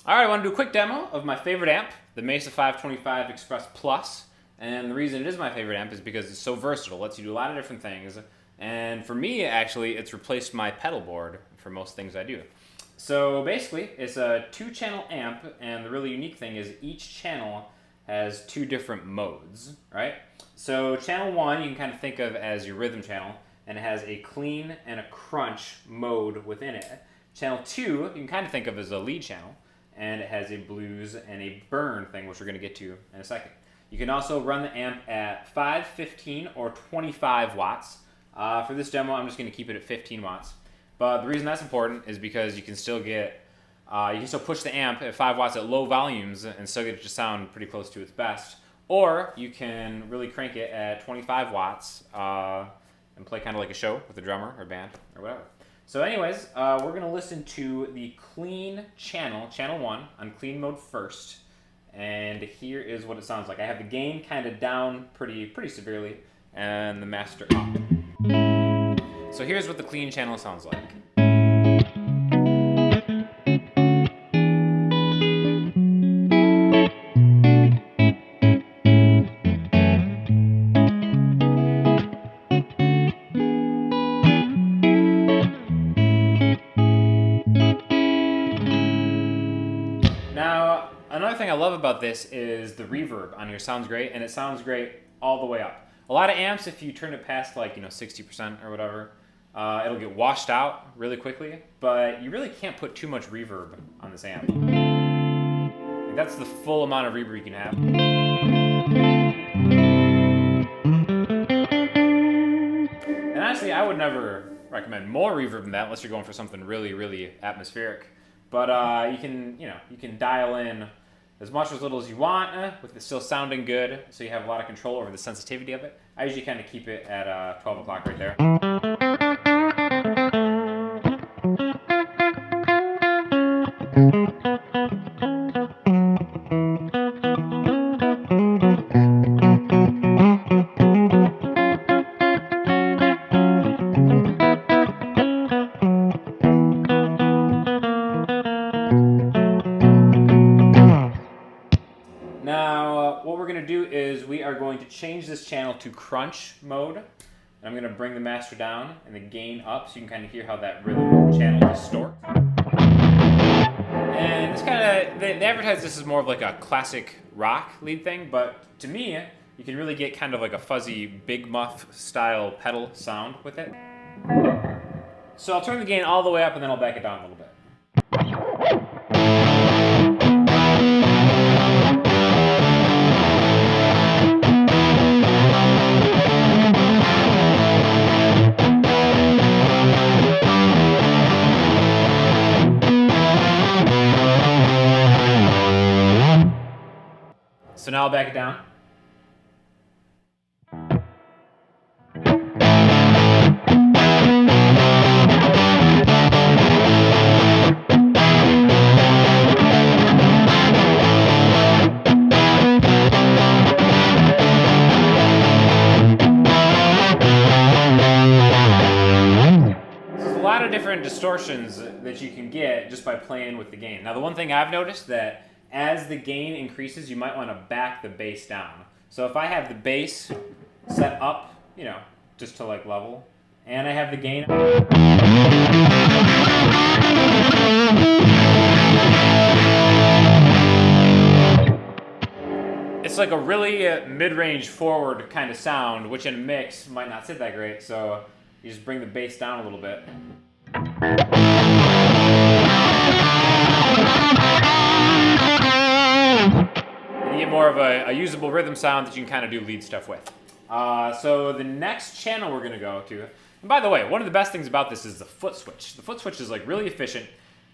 Alright, I want to do a quick demo of my favorite amp, the Mesa 525 Express Plus. And the reason it is my favorite amp is because it's so versatile. It lets you do a lot of different things. And for me, actually, it's replaced my pedal board for most things I do. So basically, it's a 2-channel amp, and the really unique thing is each channel has 2 different modes, right? So channel 1 you can kind of think of as your rhythm channel, and it has a clean and a crunch mode within it. Channel 2 you can kind of think of as a lead channel, and it has a blues and a burn thing, which we're going to get to in a second. You can also run the amp at 5, 15, or 25 watts. For this demo, I'm just going to keep it at 15 watts. But the reason that's important is because you can still get, you can still push the amp at 5 watts at low volumes and still get it to sound pretty close to its best. Or you can really crank it at 25 watts and play kind of like a show with a drummer or band or whatever. So anyways, we're going to listen to the clean channel, channel 1, on clean mode first. And here is what it sounds like. I have the gain kind of down pretty severely and the master up. So here's what the clean channel sounds like. Now, another thing I love about this is the reverb on here sounds great, and it sounds great all the way up. A lot of amps, if you turn it past like 60% or whatever, it'll get washed out really quickly, but you really can't put too much reverb on this amp. Like, that's the full amount of reverb you can have. And honestly, I would never recommend more reverb than that unless you're going for something really atmospheric. But you can dial in as much or as little as you want with it still sounding good, so you have a lot of control over the sensitivity of it. I usually kind of keep it at 12 o'clock right there. Now, what we're going to do is we are going to change this channel to crunch mode. And I'm going to bring the master down and the gain up so you can kind of hear how that rhythm channel distorts. And this kind of, they advertise this as more of like a classic rock lead thing, but to me, you can really get kind of like a fuzzy big muff style pedal sound with it. So I'll turn the gain all the way up and then I'll back it down a little bit. So now I'll back it down. There's a lot of different distortions that you can get just by playing with the gain. Now the one thing I've noticed that as the gain increases, you might want to back the bass down. So if I have the bass set up, just to like level, and I have the gain, it's like a really mid-range forward kind of sound, which in a mix might not sit that great. So you just bring the bass down a little bit. You get more of a usable rhythm sound that you can kind of do lead stuff with. So the next channel we're going to go to, and by the way, one of the best things about this is the foot switch. The foot switch is like really efficient.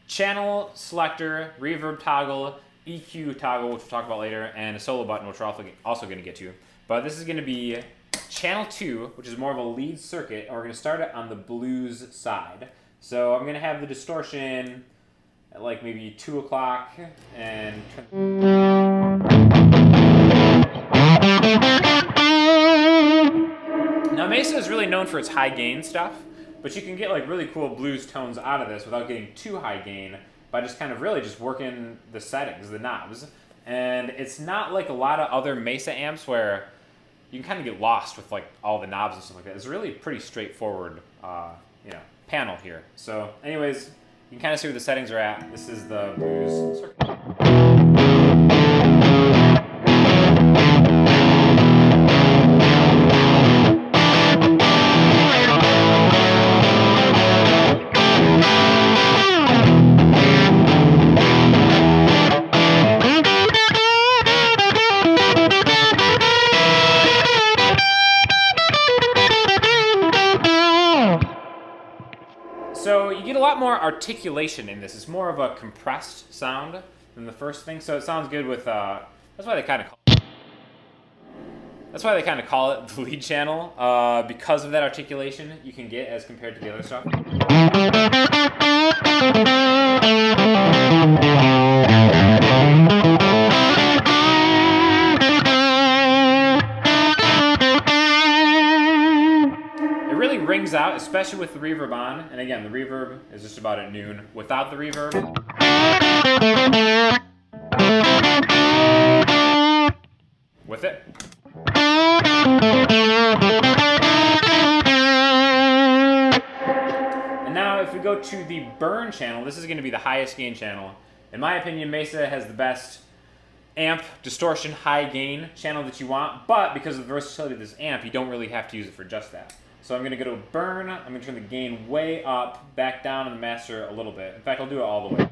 Channel selector, reverb toggle, EQ toggle, which we'll talk about later, and a solo button, which we're also going to get to. But this is going to be channel 2, which is more of a lead circuit, and we're going to start it on the blues side. So I'm going to have the distortion at like maybe 2 o'clock and now Mesa is really known for its high gain stuff, but you can get like really cool blues tones out of this without getting too high gain by just kind of really just working the settings, the knobs. And it's not like a lot of other Mesa amps where you can kind of get lost with like all the knobs and stuff like that. It's really pretty straightforward, panel here. So anyways, you can kind of see where the settings are at. This is the blues circuit. So you get a lot more articulation in this. It's more of a compressed sound than the first thing. So it sounds good with. That's why they kind of call it the lead channel, because of that articulation you can get as compared to the other stuff. Rings out, especially with the reverb on, and again, the reverb is just about at noon. Without the reverb, with it. And now if we go to the burn channel, this is going to be the highest gain channel. In my opinion, Mesa has the best amp distortion high gain channel that you want, but because of the versatility of this amp, you don't really have to use it for just that. So I'm going to go to burn, I'm going to turn the gain way up, back down in the master a little bit. In fact, I'll do it all the way.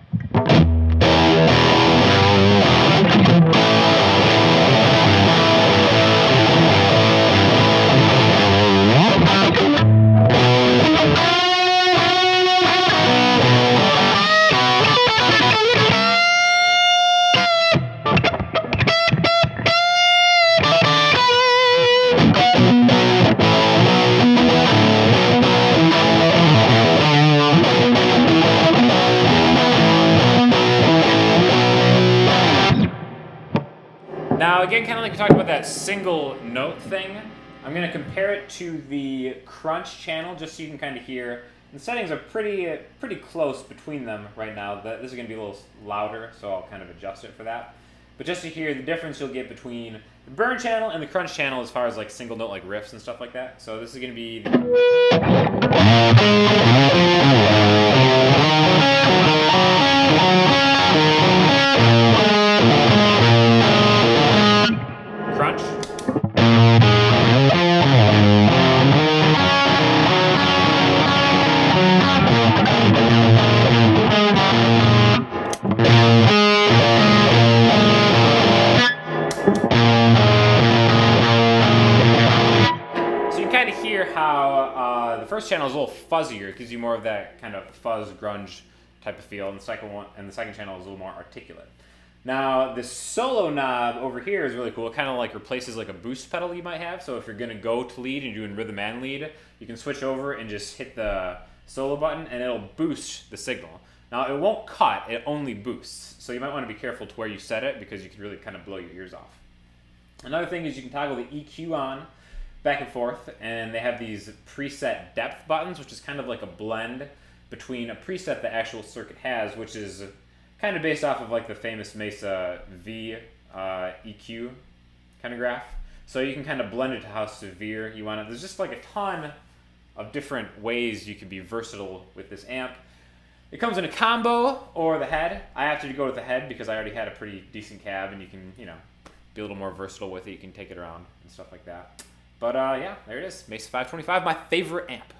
Now, again, kind of like we talked about that single note thing, I'm going to compare it to the crunch channel just so you can kind of hear. The settings are pretty close between them right now. This is going to be a little louder, so I'll kind of adjust it for that. But just to hear the difference you'll get between the burn channel and the crunch channel as far as like single note like riffs and stuff like that. So this is going to be crunch. So you can kind of hear how the first channel is a little fuzzier. It gives you more of that kind of fuzz grunge type of feel, and the second channel is a little more articulate. Now, this solo knob over here is really cool. It kind of like replaces like a boost pedal you might have. So if you're gonna go to lead and you're doing rhythm and lead, you can switch over and just hit the solo button and it'll boost the signal. Now, it won't cut, it only boosts. So you might wanna be careful to where you set it because you could really kind of blow your ears off. Another thing is you can toggle the EQ on back and forth, and they have these preset depth buttons, which is kind of like a blend between a preset the actual circuit has, which is kind of based off of like the famous Mesa V EQ kind of graph. So you can kind of blend it to how severe you want it. There's just like a ton of different ways you can be versatile with this amp. It comes in a combo or the head. I opted to go with the head because I already had a pretty decent cab, and you can, be a little more versatile with it. You can take it around and stuff like that. But yeah, there it is. Mesa 525, my favorite amp.